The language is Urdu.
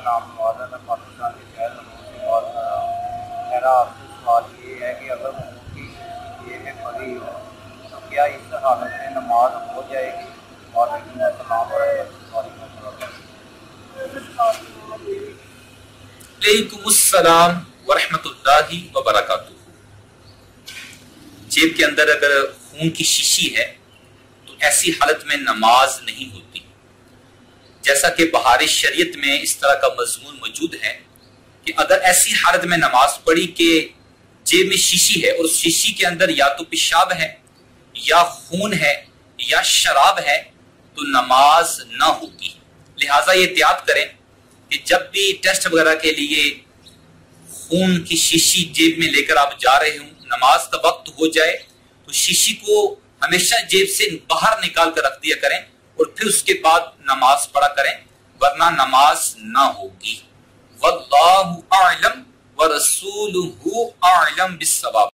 نام نوازا میں پاکستان کے شہر لاہور سے بات کر رہا ہوں۔ میرا آپ سے سوال یہ ہے کہ اگر خون کی شیشی جیب میں پڑی ہو تو کیا اس حالت میں نماز ہو جائے گی؟ وعلیکم السلام وعلیکم السلام ورحمۃ اللہ وبرکاتہ۔ جیب کے اندر اگر خون کی شیشی ہے تو ایسی حالت میں نماز نہیں ہوتی، جیسا کہ بہار شریعت میں اس طرح کا مضمون موجود ہے کہ اگر ایسی حالت میں نماز پڑھی کہ جیب میں شیشی ہے اور اس شیشی کے اندر یا تو پیشاب ہے یا خون ہے یا شراب ہے تو نماز نہ ہوگی۔ لہٰذا یہ احتیاط کریں کہ جب بھی ٹیسٹ وغیرہ کے لیے خون کی شیشی جیب میں لے کر آپ جا رہے ہوں، نماز کا وقت ہو جائے تو شیشی کو ہمیشہ جیب سے باہر نکال کر رکھ دیا کریں اور پھر اس کے بعد نماز پڑھا کریں، ورنہ نماز نہ ہوگی۔ واللہ اعلم ورسولہ اعلم بالصواب۔